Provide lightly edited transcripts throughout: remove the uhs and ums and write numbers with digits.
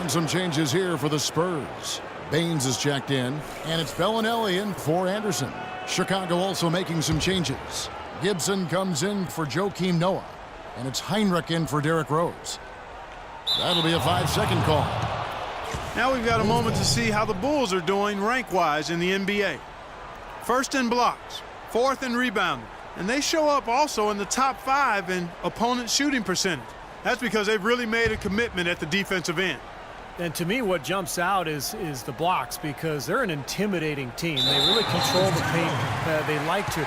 And some changes here for the Spurs. Baines is checked in, and it's Bellinelli in for Anderson. Chicago also making some changes. Gibson comes in for Joakim Noah, and it's Heinrich in for Derrick Rose. That'll be a 5-second call. Now we've got a moment to see how the Bulls are doing rank-wise in the NBA. First in blocks, fourth in rebounding, and they show up also in the top 5 in opponent shooting percentage. That's because they've really made a commitment at the defensive end. And to me, what jumps out is the blocks, because they're an intimidating team. They really control the paint. They like to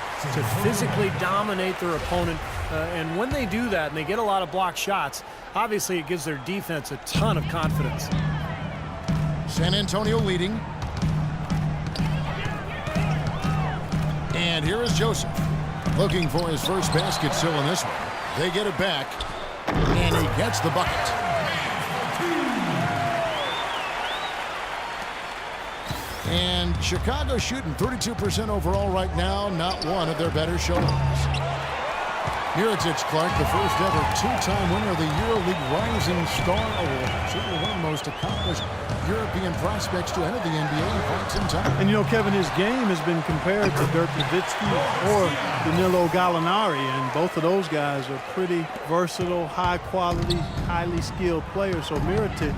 physically dominate their opponent. And when they do that and they get a lot of block shots, obviously it gives their defense a ton of confidence. San Antonio leading. And here is Joseph, looking for his first basket still in this one. They get it back, and he gets the bucket. And Chicago shooting 32% overall right now, not one of their better showings. Mirotic Clark, the first ever two-time winner of the EuroLeague Rising Star Award. Certainly one of the most accomplished European prospects to enter the NBA in quite some time. And you know, Kevin, his game has been compared to Dirk Nowitzki or Danilo Gallinari, and both of those guys are pretty versatile, high-quality, highly skilled players. So Mirotic,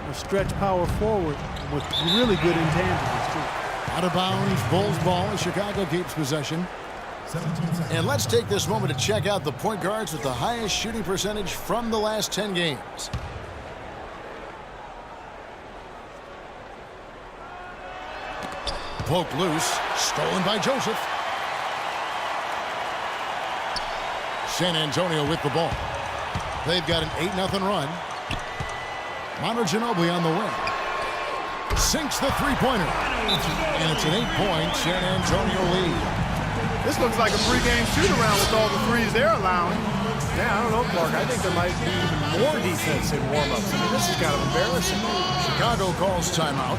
a stretch power forward with really good intangibles, too. Out of bounds, Bulls ball as Chicago keeps possession. And let's take this moment to check out the point guards with the highest shooting percentage from the last 10 games. Poked loose, stolen by Joseph. San Antonio with the ball. They've got an 8-0 run. Manu Ginobili on the wing. Sinks the three-pointer. And it's an 8-point San Antonio lead. This looks like a pregame shoot-around with all the threes they're allowing. Yeah, I don't know, Clark. I think there might be even more defense in warm-ups. I mean, this is kind of embarrassing. Chicago calls timeout.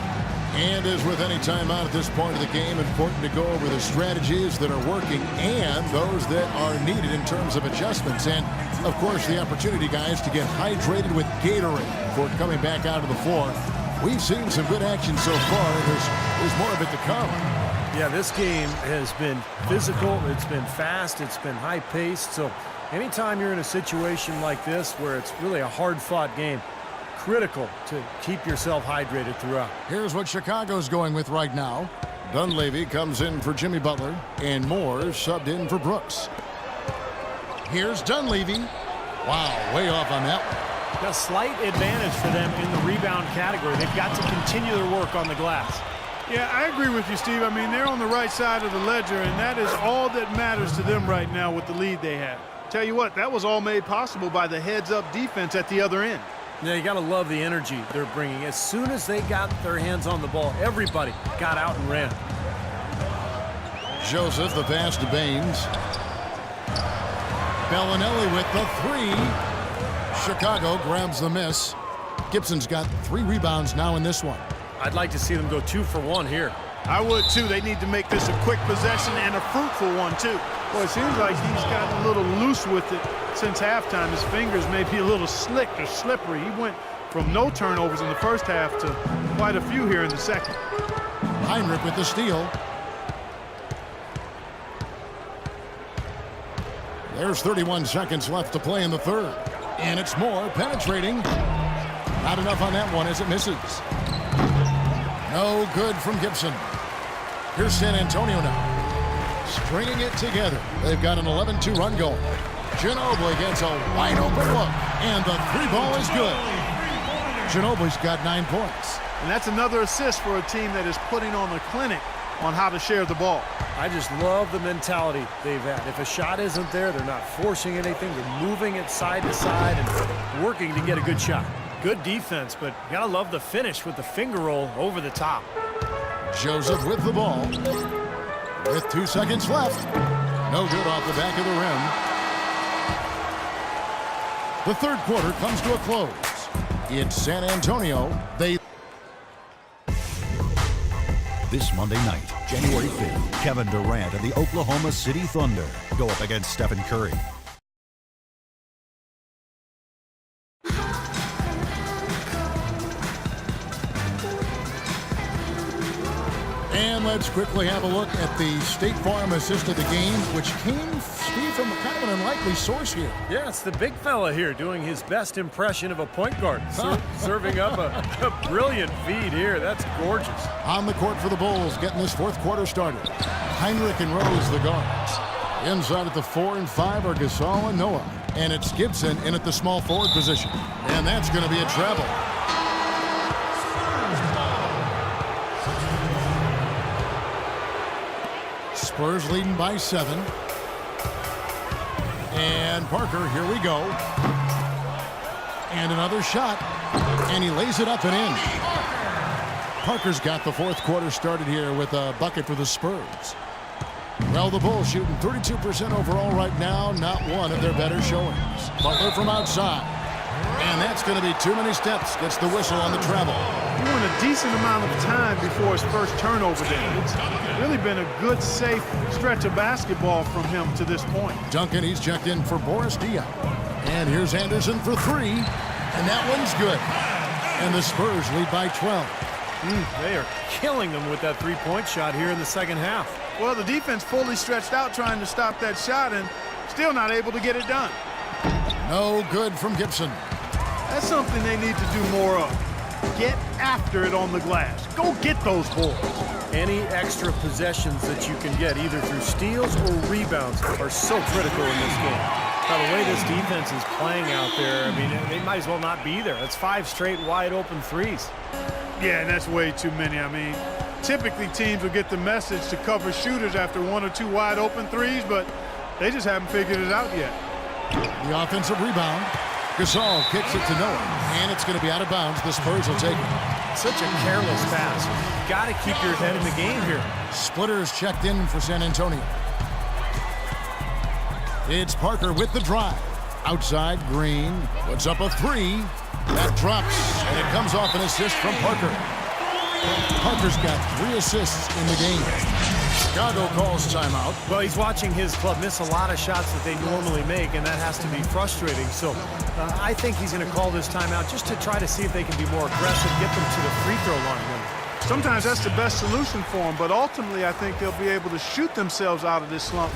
And as with any timeout at this point of the game, important to go over the strategies that are working and those that are needed in terms of adjustments. And, of course, the opportunity, guys, to get hydrated with Gatorade before coming back out of the floor. We've seen some good action so far, and there's more of it to come. Yeah, this game has been physical, it's been fast, it's been high-paced. So anytime you're in a situation like this where it's really a hard-fought game, critical to keep yourself hydrated throughout. Here's what Chicago's going with right now. Dunleavy comes in for Jimmy Butler, and Moore subbed in for Brooks. Here's Dunleavy. Wow, way off on that one. A slight advantage for them in the rebound category. They've got to continue their work on the glass. Yeah, I agree with you, Steve. I mean, they're on the right side of the ledger, and that is all that matters to them right now with the lead they have. Tell you what, that was all made possible by the heads-up defense at the other end. Yeah, you got to love the energy they're bringing. As soon as they got their hands on the ball, everybody got out and ran. Joseph, the pass to Baines. Bellinelli with the three. Chicago grabs the miss. Gibson's got 3 rebounds now in this one. I'd like to see them go 2 for 1 here. I would, too. They need to make this a quick possession and a fruitful one, too. Well, it seems like he's gotten a little loose with it since halftime. His fingers may be a little slick or slippery. He went from no turnovers in the first half to quite a few here in the second. Heinrich with the steal. There's 31 seconds left to play in the third. And it's Moore penetrating. Not enough on that one as it misses. No good from Gibson. Here's San Antonio now. Stringing it together. They've got an 11-2 run going. Ginobili gets a wide open look. And the 3-ball is good. Ginobili's got 9 points. And that's another assist for a team that is putting on a clinic on how to share the ball. I just love the mentality they've had. If a shot isn't there, they're not forcing anything. They're moving it side to side and working to get a good shot. Good defense, but you gotta love the finish with the finger roll over the top. Joseph with the ball. With 2 seconds left. No good off the back of the rim. The third quarter comes to a close. It's San Antonio. This Monday night, January 5th, Kevin Durant and the Oklahoma City Thunder go up against Stephen Curry. And let's quickly have a look at the State Farm assist of the game, which came, Steve, from kind of an unlikely source here. Yeah, it's the big fella here doing his best impression of a point guard. Serving up a brilliant feed here. That's gorgeous. On the court for the Bulls, getting this fourth quarter started. Heinrich and Rose, the guards. Inside at the 4 and 5 are Gasol and Noah. And it's Gibson in at the small forward position. And that's going to be a travel. Spurs leading by 7. And Parker, here we go. And another shot. And he lays it up and in. Parker's got the fourth quarter started here with a bucket for the Spurs. Well, the Bulls shooting 32% overall right now. Not one of their better showings. Butler from outside. And that's going to be too many steps. Gets the whistle on the travel. He went a decent amount of time before his first turnover there. It's really been a good, safe stretch of basketball from him to this point. Duncan, he's checked in for Boris Diaw. And here's Anderson for 3. And that one's good. And the Spurs lead by 12. They are killing them with that three-point shot here in the second half. Well, the defense fully stretched out trying to stop that shot and still not able to get it done. No good from Gibson. That's something they need to do more of. Get after it on the glass. Go get those boards. Any extra possessions that you can get, either through steals or rebounds, are so critical in this game. By the way this defense is playing out there, I mean, they might as well not be there. That's 5 straight wide-open threes. Yeah, and that's way too many. I mean, typically teams will get the message to cover shooters after 1 or 2 wide-open threes, but they just haven't figured it out yet. The offensive rebound. Gasol kicks it to Noah, and it's going to be out of bounds. The Spurs will take it. Such a careless pass. You've got to keep your head in the game here. Splitters checked in for San Antonio. It's Parker with the drive. Outside, Green puts up a 3. That drops, and it comes off an assist from Parker. Parker's got 3 assists in the game. Chicago calls timeout. Well, he's watching his club miss a lot of shots that they normally make, and that has to be frustrating. So I think he's going to call this timeout just to try to see if they can be more aggressive, get them to the free throw line. Sometimes that's the best solution for them, but ultimately I think they'll be able to shoot themselves out of this slump.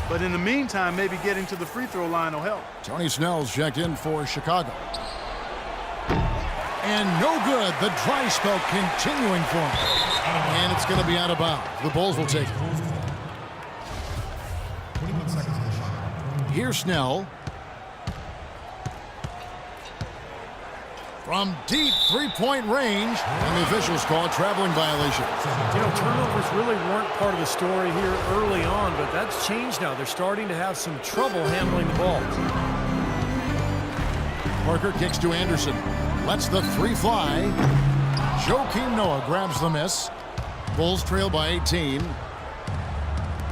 But in the meantime, maybe getting to the free throw line will help. Tony Snell's checked in for Chicago. And no good. The dry spell continuing for him. And it's going to be out of bounds. The Bulls will take it. 21 seconds on the shot. Here's Snell. From deep three-point range. And the officials call a traveling violation. You know, turnovers really weren't part of the story here early on, but that's changed now. They're starting to have some trouble handling the ball. Parker kicks to Anderson. Lets the 3 fly. Joakim Noah grabs the miss. Bulls trail by 18.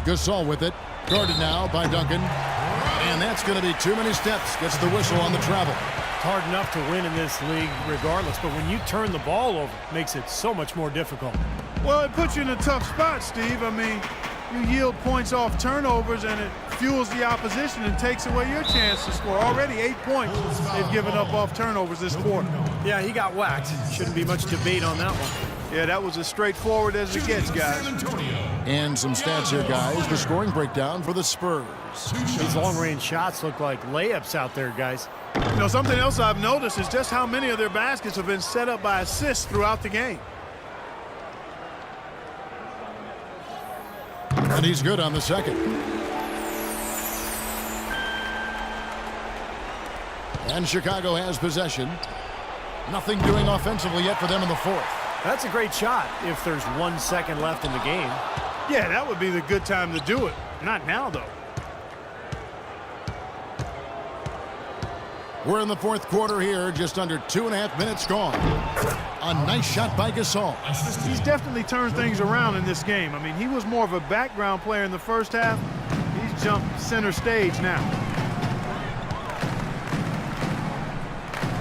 Gasol with it. Guarded now by Duncan. And that's going to be too many steps. Gets the whistle on the travel. It's hard enough to win in this league regardless, but when you turn the ball over, it makes it so much more difficult. Well, it puts you in a tough spot, Steve. I mean, you yield points off turnovers, and it fuels the opposition and takes away your chance to score. Already 8 points they've given up off turnovers this quarter. Yeah, he got whacked. Shouldn't be much debate on that one. Yeah, that was as straightforward as it gets, guys. And some stats here, guys. The scoring breakdown for the Spurs. These long-range shots look like layups out there, guys. You know, something else I've noticed is just how many of their baskets have been set up by assists throughout the game. And he's good on the second. And Chicago has possession. Nothing doing offensively yet for them in the fourth. That's a great shot if there's 1 second left in the game. Yeah, that would be the good time to do it. Not now, though. We're in the fourth quarter here, just under 2.5 minutes gone. A nice shot by Gasol. He's definitely turned things around in this game. I mean, he was more of a background player in the first half. He's jumped center stage now.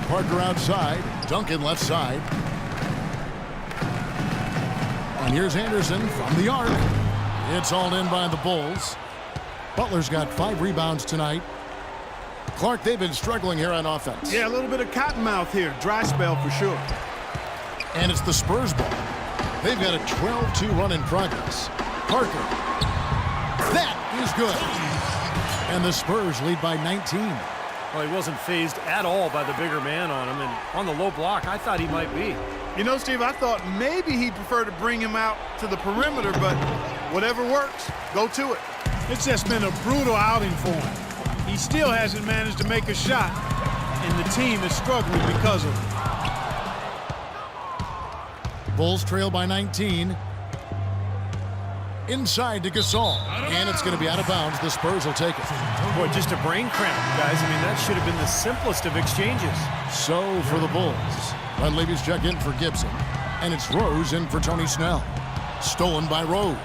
Parker outside. Duncan left side. And here's Anderson from the arc. It's all in by the Bulls. Butler's got 5 rebounds tonight. Clark, they've been struggling here on offense. Yeah, a little bit of cottonmouth here. Dry spell for sure. And it's the Spurs ball. They've got a 12-2 run in progress. Parker. That is good. And the Spurs lead by 19. Well, he wasn't phased at all by the bigger man on him. And on the low block, I thought he might be. You know, Steve, I thought maybe he'd prefer to bring him out to the perimeter, but whatever works, go to it. It's just been a brutal outing for him. He still hasn't managed to make a shot, and the team is struggling because of it. Bulls trail by 19. Inside to Gasol. And it's going to be out of bounds. The Spurs will take it. Boy, just a brain cramp, guys. I mean, that should have been the simplest of exchanges. So for the Bulls, Dunleavy's check in for Gibson. And it's Rose in for Tony Snell. Stolen by Rose.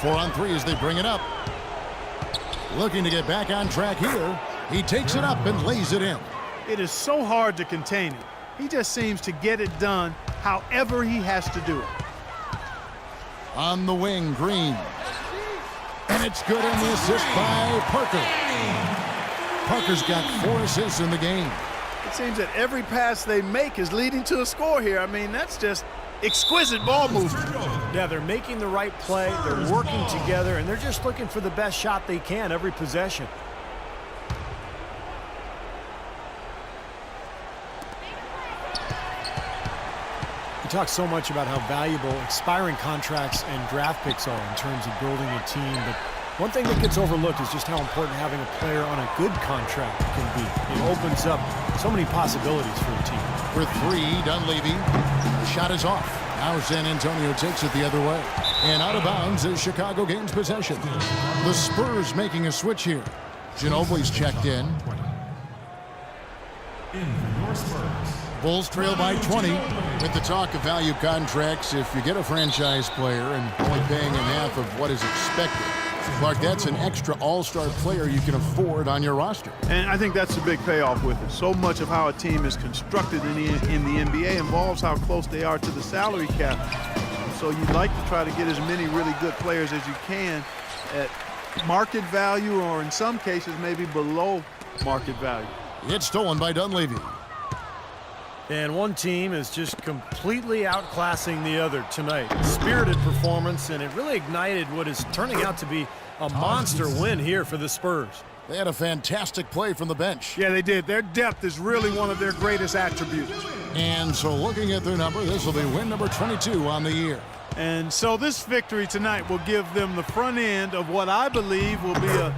4 on 3 as they bring it up. Looking to get back on track here. He takes it up and lays it in. It is so hard to contain it. He just seems to get it done however he has to do it. On the wing, Green. And it's good on the assist by Parker. Parker's got 4 assists in the game. It seems that every pass they make is leading to a score here. I mean, that's just exquisite ball movement. Yeah, they're making the right play, they're working together, and they're just looking for the best shot they can every possession. We talk so much about how valuable expiring contracts and draft picks are in terms of building a team, but one thing that gets overlooked is just how important having a player on a good contract can be. It opens up so many possibilities for a team. For 3, Dunleavy. The shot is off. Now San Antonio takes it the other way. And out of bounds as Chicago gains possession. The Spurs making a switch here. Ginobili's checked in. Bulls trail by 20. With the talk of value contracts, if you get a franchise player and only paying him half of what is expected, Clark, that's an extra all-star player you can afford on your roster. And I think that's the big payoff with it. So much of how a team is constructed in the NBA involves how close they are to the salary cap. So you'd like to try to get as many really good players as you can at market value, or in some cases maybe below market value. It's stolen by Dunleavy. And one team is just completely outclassing the other tonight. Spirited performance, and it really ignited what is turning out to be a monster win here for the Spurs. They had a fantastic play from the bench. Yeah, they did. Their depth is really one of their greatest attributes. And so looking at their number, this will be win number 22 on the year. And so this victory tonight will give them the front end of what I believe will be a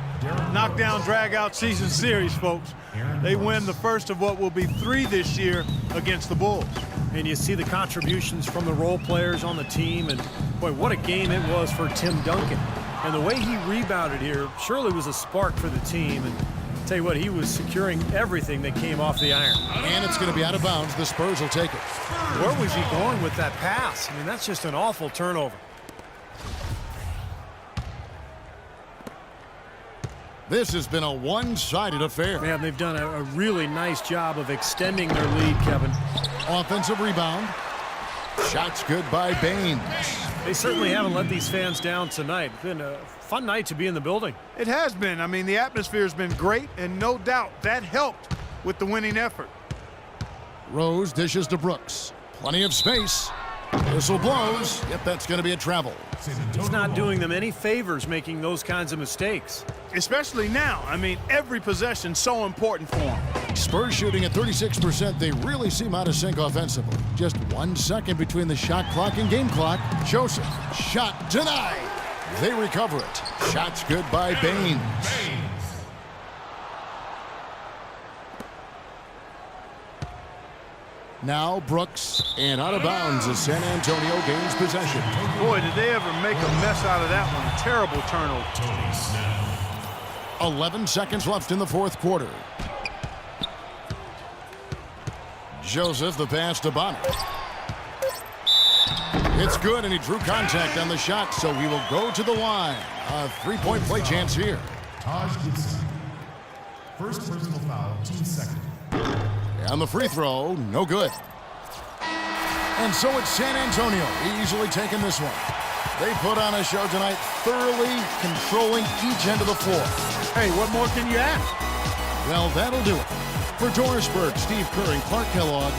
knockdown, drag-out season series, folks. They win the first of what will be 3 this year against the Bulls. And you see the contributions from the role players on the team, and boy, what a game it was for Tim Duncan. And the way he rebounded here surely was a spark for the team. And I'll tell you what, he was securing everything that came off the iron. And it's going to be out of bounds. The Spurs will take it. Where was he going with that pass? I mean, that's just an awful turnover. This has been a one-sided affair. Man, they've done a really nice job of extending their lead, Kevin. Offensive rebound. Shots good by Baines. They certainly haven't let these fans down tonight. It's been a fun night to be in the building. It has been. I mean, the atmosphere has been great, and no doubt that helped with the winning effort. Rose dishes to Brooks. Plenty of space. Whistle blows. Yep, that's going to be a travel. He's not doing them any favors making those kinds of mistakes. Especially now. I mean, every possession so important for him. Spurs shooting at 36%. They really seem out of sync offensively. Just 1 second between the shot clock and game clock. Joseph, shot denied. They recover it. Shots good by Baines. Now Brooks, and out of bounds as San Antonio gains possession. Boy, did they ever make a mess out of that one. Terrible turnover. 11 seconds left in the fourth quarter. Joseph, the pass to Bonner. It's good, and he drew contact on the shot, so he will go to the line. A three-point play chance here. Taj Gibson. First personal foul, team second. And the free throw, no good. And so it's San Antonio easily taking this one. They put on a show tonight, thoroughly controlling each end of the floor. Hey, what more can you ask? Well, that'll do it. For Dorisberg, Steve Kerr, and Clark Kellogg,